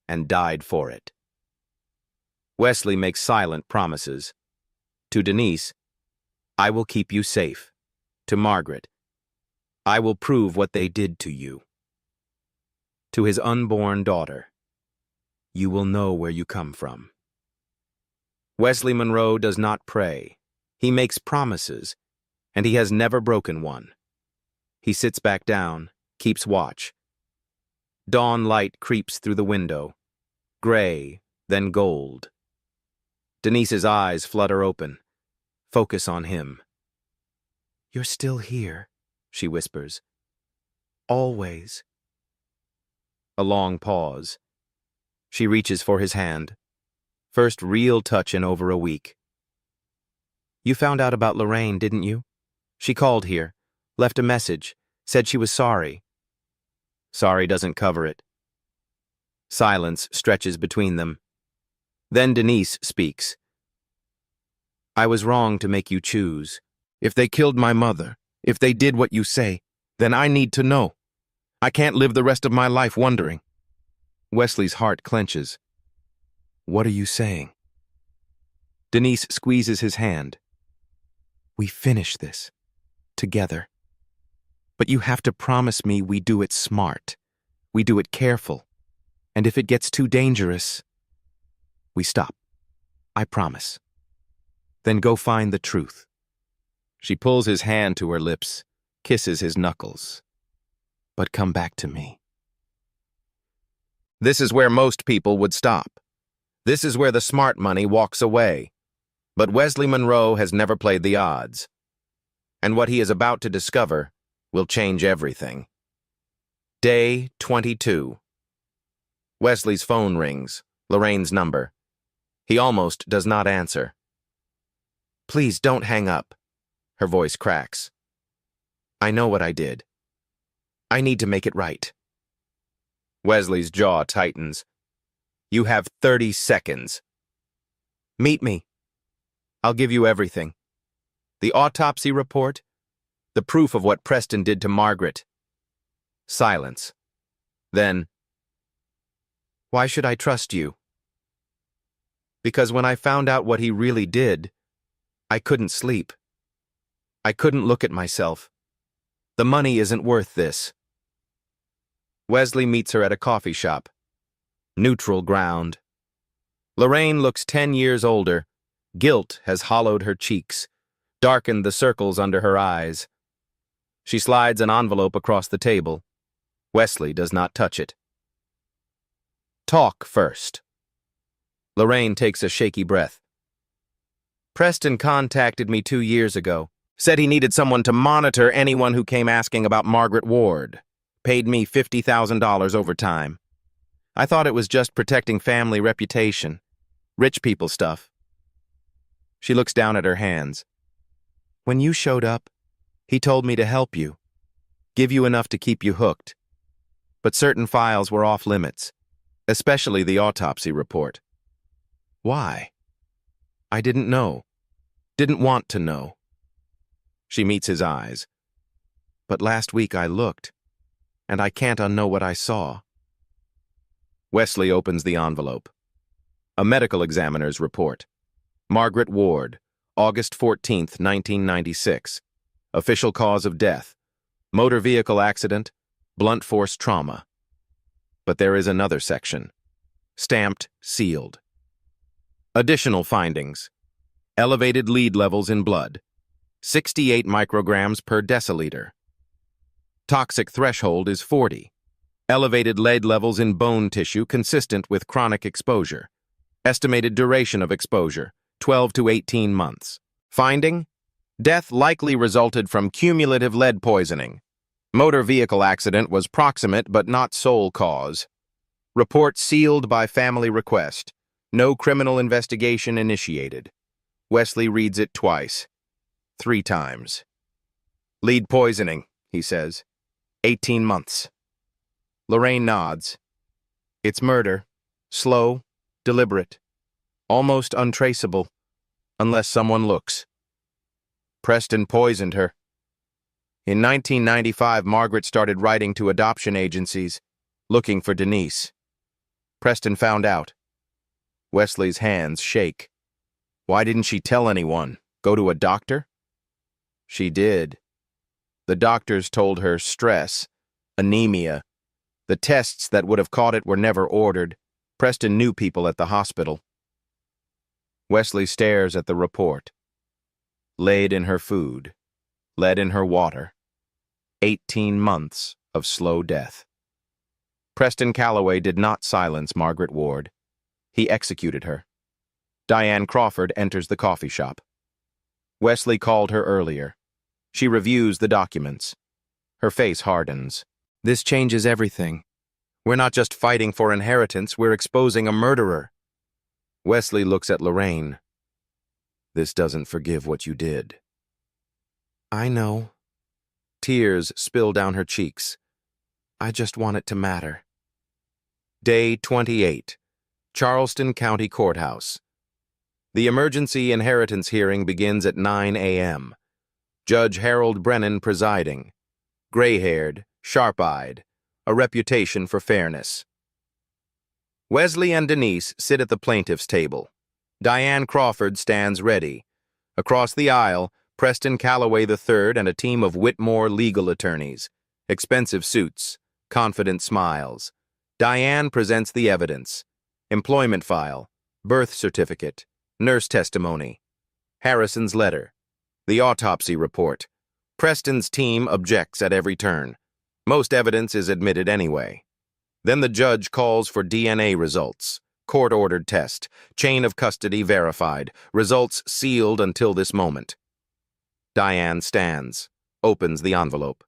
and died for it. Wesley makes silent promises. To Denise, "I will keep you safe." To Margaret, "I will prove what they did to you." To his unborn daughter, "You will know where you come from." Wesley Monroe does not pray. He makes promises, and he has never broken one. He sits back down, keeps watch. Dawn light creeps through the window, gray, then gold. Denise's eyes flutter open, focus on him. "You're still here," she whispers. "Always." A long pause. She reaches for his hand. First real touch in over a week. "You found out about Lorraine, didn't you? She called here, left a message, said she was sorry." Sorry doesn't cover it. Silence stretches between them. Then Denise speaks. "I was wrong to make you choose. If they killed my mother, if they did what you say, then I need to know. I can't live the rest of my life wondering." Wesley's heart clenches. "What are you saying?" Denise squeezes his hand. "We finish this. Together. But you have to promise me we do it smart. We do it careful. And if it gets too dangerous, we stop. I promise. Then go find the truth." She pulls his hand to her lips, kisses his knuckles. "But come back to me." This is where most people would stop. This is where the smart money walks away. But Wesley Monroe has never played the odds. And what he is about to discover will change everything. Day 22. Wesley's phone rings, Lorraine's number. He almost does not answer. "Please don't hang up." Her voice cracks. "I know what I did. I need to make it right." Wesley's jaw tightens. "You have 30 seconds. Meet me. I'll give you everything. The autopsy report, the proof of what Preston did to Margaret." Silence. Then, "Why should I trust you?" "Because when I found out what he really did, I couldn't sleep. I couldn't look at myself. The money isn't worth this." Wesley meets her at a coffee shop. Neutral ground. Lorraine looks 10 years older. Guilt has hollowed her cheeks, darkened the circles under her eyes. She slides an envelope across the table. Wesley does not touch it. "Talk first." Lorraine takes a shaky breath. "Preston contacted me 2 years ago. Said he needed someone to monitor anyone who came asking about Margaret Ward. Paid me $50,000 overtime. I thought it was just protecting family reputation. Rich people stuff." She looks down at her hands. "When you showed up, he told me to help you. Give you enough to keep you hooked. But certain files were off limits, especially the autopsy report." "Why?" "I didn't know. Didn't want to know." She meets his eyes. "But last week I looked, and I can't unknow what I saw." Wesley opens the envelope. A medical examiner's report. Margaret Ward, August 14th, 1996. Official cause of death. Motor vehicle accident, blunt force trauma. But there is another section. Stamped, sealed. Additional findings. Elevated lead levels in blood. 68 micrograms per deciliter. Toxic threshold is 40. Elevated lead levels in bone tissue consistent with chronic exposure. Estimated duration of exposure, 12 to 18 months. Finding? Death likely resulted from cumulative lead poisoning. Motor vehicle accident was proximate but not sole cause. Report sealed by family request. No criminal investigation initiated. Wesley reads it twice. 3 times. "Lead poisoning," he says. 18 months. Lorraine nods. "It's murder. Slow, deliberate. Almost untraceable, unless someone looks. Preston poisoned her. In 1995, Margaret started writing to adoption agencies, looking for Denise. Preston found out." Wesley's hands shake. "Why didn't she tell anyone? Go to a doctor?" "She did. The doctors told her stress, anemia. The tests that would have caught it were never ordered. Preston knew people at the hospital." Wesley stares at the report. Lead in her food. Lead in her water. 18 months of slow death. Preston Calloway did not silence Margaret Ward. He executed her. Diane Crawford enters the coffee shop. Wesley called her earlier. She reviews the documents. Her face hardens. "This changes everything. We're not just fighting for inheritance, we're exposing a murderer." Wesley looks at Lorraine. "This doesn't forgive what you did." "I know." Tears spill down her cheeks. "I just want it to matter." Day 28. Charleston County Courthouse. The emergency inheritance hearing begins at 9 a.m. Judge Harold Brennan presiding. Gray-haired, sharp-eyed, a reputation for fairness. Wesley and Denise sit at the plaintiff's table. Diane Crawford stands ready. Across the aisle, Preston Calloway III and a team of Whitmore legal attorneys. Expensive suits, confident smiles. Diane presents the evidence. Employment file, birth certificate, nurse testimony. Harrison's letter. The autopsy report. Preston's team objects at every turn. Most evidence is admitted anyway. Then the judge calls for DNA results. Court-ordered test. Chain of custody verified. Results sealed until this moment. Diane stands, opens the envelope.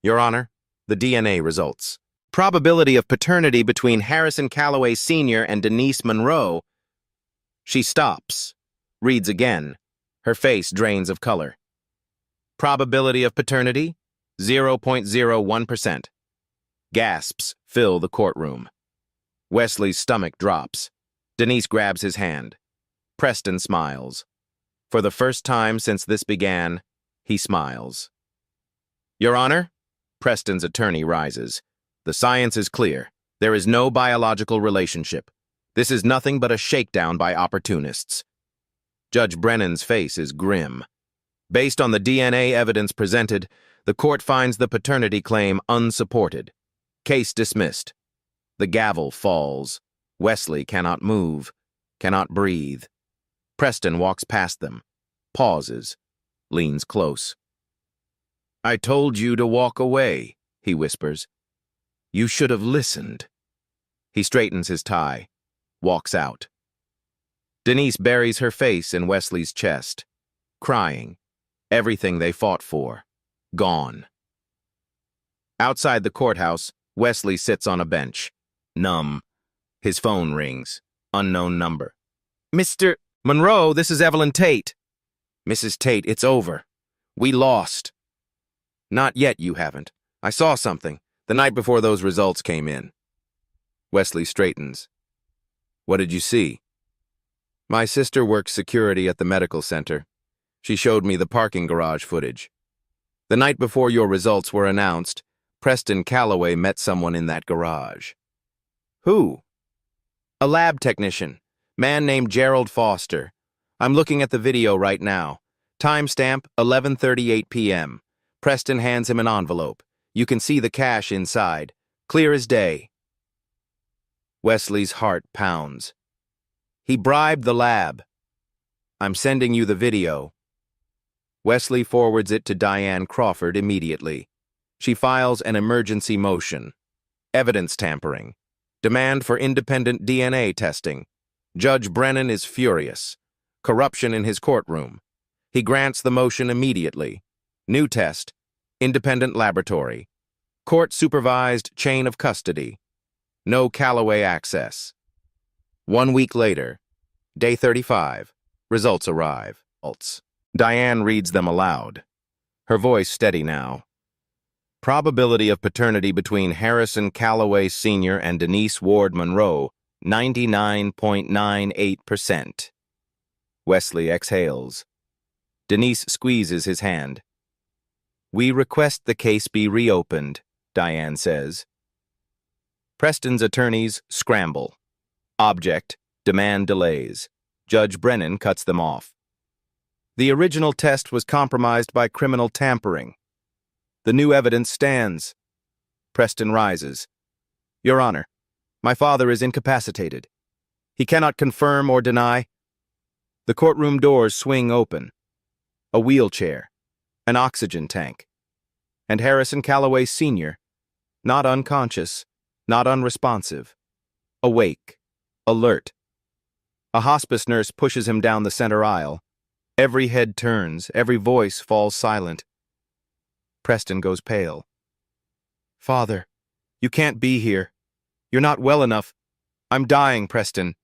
Your Honor, the DNA results. Probability of paternity between Harrison Calloway Sr. and Denise Monroe. She stops, reads again. Her face drains of color. Probability of paternity, 0.01%. Gasps fill the courtroom. Wesley's stomach drops. Denise grabs his hand. Preston smiles. For the first time since this began, he smiles. Your Honor, Preston's attorney rises. The science is clear. There is no biological relationship. This is nothing but a shakedown by opportunists. Judge Brennan's face is grim. Based on the DNA evidence presented, the court finds the paternity claim unsupported. Case dismissed. The gavel falls. Wesley cannot move, cannot breathe. Preston walks past them, pauses, leans close. I told you to walk away, he whispers. You should have listened. He straightens his tie, walks out. Denise buries her face in Wesley's chest, crying. Everything they fought for, gone. Outside the courthouse, Wesley sits on a bench, numb. His phone rings. Unknown number. Mr. Monroe, this is Evelyn Tate. Mrs. Tate, it's over. We lost. Not yet, you haven't. I saw something the night before those results came in. Wesley straightens. What did you see? My sister works security at the medical center. She showed me the parking garage footage. The night before your results were announced, Preston Calloway met someone in that garage. Who? A lab technician, man named Gerald Foster. I'm looking at the video right now. Timestamp 11:38 p.m. Preston hands him an envelope. You can see the cash inside. Clear as day. Wesley's heart pounds. He bribed the lab. I'm sending you the video. Wesley forwards it to Diane Crawford immediately. She files an emergency motion. Evidence tampering. Demand for independent DNA testing. Judge Brennan is furious. Corruption in his courtroom. He grants the motion immediately. New test. Independent laboratory. Court-supervised chain of custody. No Calloway access. 1 week later. Day 35. Results arrive. Diane reads them aloud. Her voice steady now. Probability of paternity between Harrison Calloway Sr. and Denise Ward Monroe, 99.98%. Wesley exhales. Denise squeezes his hand. We request the case be reopened, Diane says. Preston's attorneys scramble. Object, demand delays. Judge Brennan cuts them off. The original test was compromised by criminal tampering. The new evidence stands. Preston rises. Your Honor, my father is incapacitated. He cannot confirm or deny. The courtroom doors swing open. A wheelchair, an oxygen tank, and Harrison Calloway Sr., not unconscious, not unresponsive, awake, alert. A hospice nurse pushes him down the center aisle. Every head turns, every voice falls silent. Preston goes pale. Father, you can't be here. You're not well enough. I'm dying, Preston.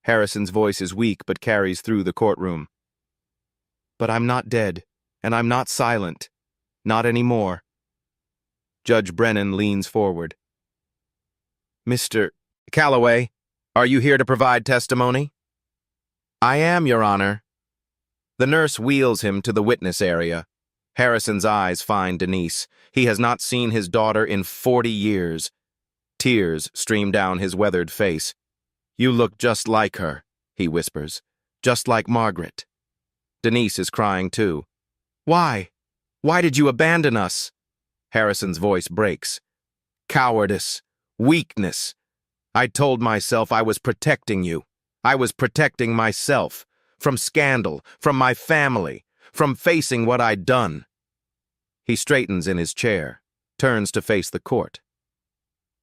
Harrison's voice is weak but carries through the courtroom. But I'm not dead, and I'm not silent. Not anymore. Judge Brennan leans forward. Mr. Calloway, are you here to provide testimony? I am, Your Honor. The nurse wheels him to the witness area. Harrison's eyes find Denise. He has not seen his daughter in 40 years. Tears stream down his weathered face. You look just like her, he whispers. Just like Margaret. Denise is crying too. Why? Why did you abandon us? Harrison's voice breaks. Cowardice. Weakness. I told myself I was protecting you. I was protecting myself. From scandal, from my family, from facing what I'd done. He straightens in his chair, turns to face the court.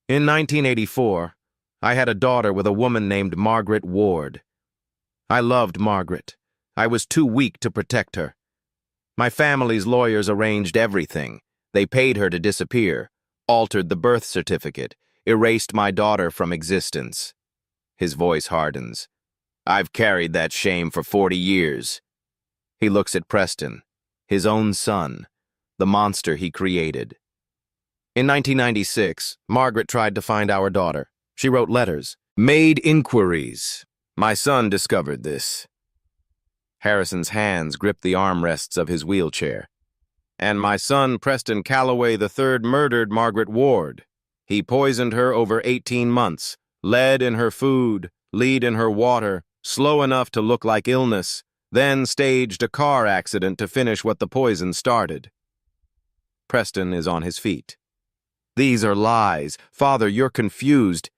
In 1984, I had a daughter with a woman named Margaret Ward. I loved Margaret. I was too weak to protect her. My family's lawyers arranged everything. They paid her to disappear, altered the birth certificate, erased my daughter from existence. His voice hardens. I've carried that shame for 40 years. He looks at Preston, his own son, the monster he created. In 1996, Margaret tried to find our daughter. She wrote letters, made inquiries. My son discovered this. Harrison's hands gripped the armrests of his wheelchair. And my son, Preston Calloway III, murdered Margaret Ward. He poisoned her over 18 months, lead in her food, lead in her water, slow enough to look like illness, then staged a car accident to finish what the poison started. Preston is on his feet. These are lies. Father, you're confused.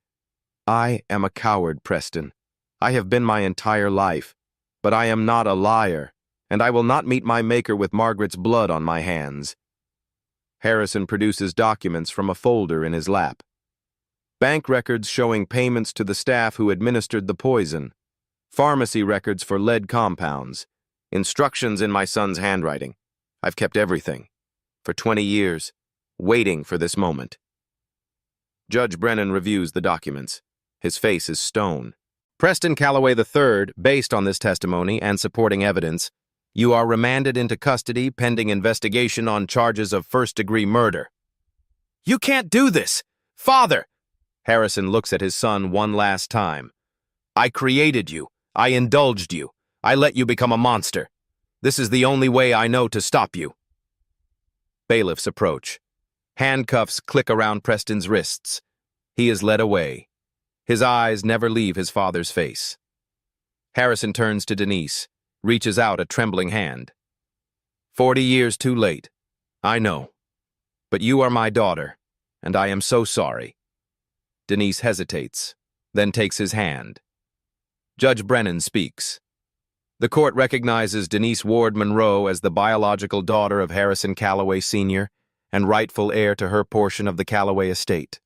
I am a coward, Preston. I have been my entire life. But I am not a liar, and I will not meet my maker with Margaret's blood on my hands. Harrison produces documents from a folder in his lap. Bank records showing payments to the staff who administered the poison. Pharmacy records for lead compounds. Instructions in my son's handwriting. I've kept everything. For 20 years. Waiting for this moment. Judge Brennan reviews the documents. His face is stone. Preston Calloway III, based on this testimony and supporting evidence, you are remanded into custody pending investigation on charges of first-degree murder. You can't do this! Father! Harrison looks at his son one last time. I created you. I indulged you. I let you become a monster. This is the only way I know to stop you. Bailiffs approach. Handcuffs click around Preston's wrists. He is led away. His eyes never leave his father's face. Harrison turns to Denise, reaches out a trembling hand. 40 years too late. I know. But you are my daughter, and I am so sorry. Denise hesitates, then takes his hand. Judge Brennan speaks. The court recognizes Denise Ward Monroe as the biological daughter of Harrison Calloway Sr., and rightful heir to her portion of the Calloway estate.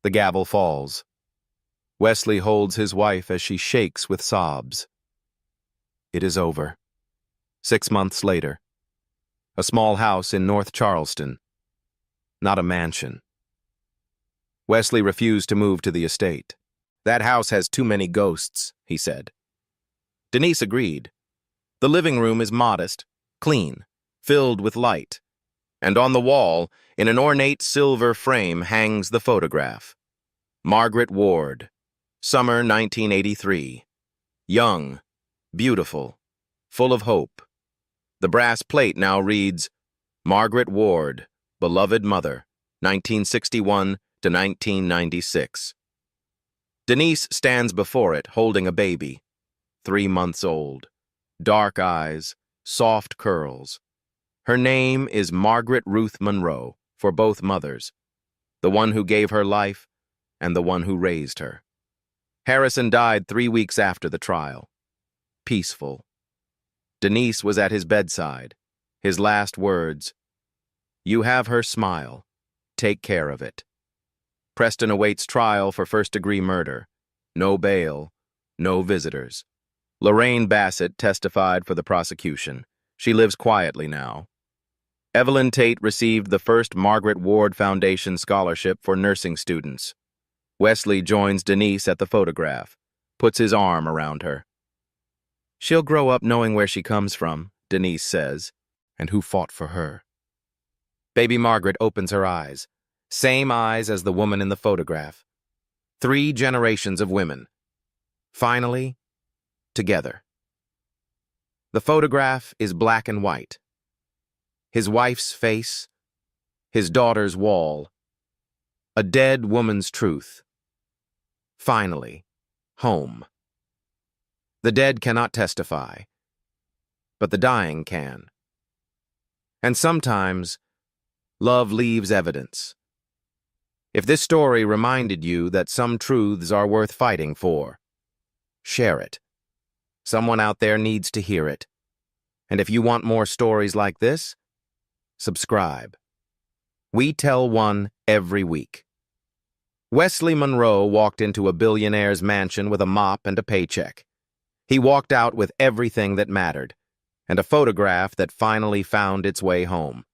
The gavel falls. Wesley holds his wife as she shakes with sobs. It is over. 6 months later. A small house in North Charleston. Not a mansion. Wesley refused to move to the estate. That house has too many ghosts, he said. Denise agreed. The living room is modest, clean, filled with light. And on the wall, in an ornate silver frame, hangs the photograph. Margaret Ward, summer 1983. Young, beautiful, full of hope. The brass plate now reads, Margaret Ward, beloved mother, 1961 to 1996. Denise stands before it, holding a baby, 3 months old. Dark eyes, soft curls. Her name is Margaret Ruth Monroe, for both mothers, the one who gave her life and the one who raised her. Harrison died 3 weeks after the trial. Peaceful. Denise was at his bedside. His last words, You have her smile. Take care of it. Preston awaits trial for first-degree murder. No bail, no visitors. Lorraine Bassett testified for the prosecution. She lives quietly now. Evelyn Tate received the first Margaret Ward Foundation scholarship for nursing students. Wesley joins Denise at the photograph, puts his arm around her. She'll grow up knowing where she comes from, Denise says, and who fought for her. Baby Margaret opens her eyes, same eyes as the woman in the photograph. 3 generations of women. Finally, together. The photograph is black and white. His wife's face, his daughter's wall, a dead woman's truth. Finally, home. The dead cannot testify, but the dying can. And sometimes, love leaves evidence. If this story reminded you that some truths are worth fighting for, share it. Someone out there needs to hear it. And if you want more stories like this, subscribe. We tell one every week. Wesley Monroe walked into a billionaire's mansion with a mop and a paycheck. He walked out with everything that mattered, and a photograph that finally found its way home.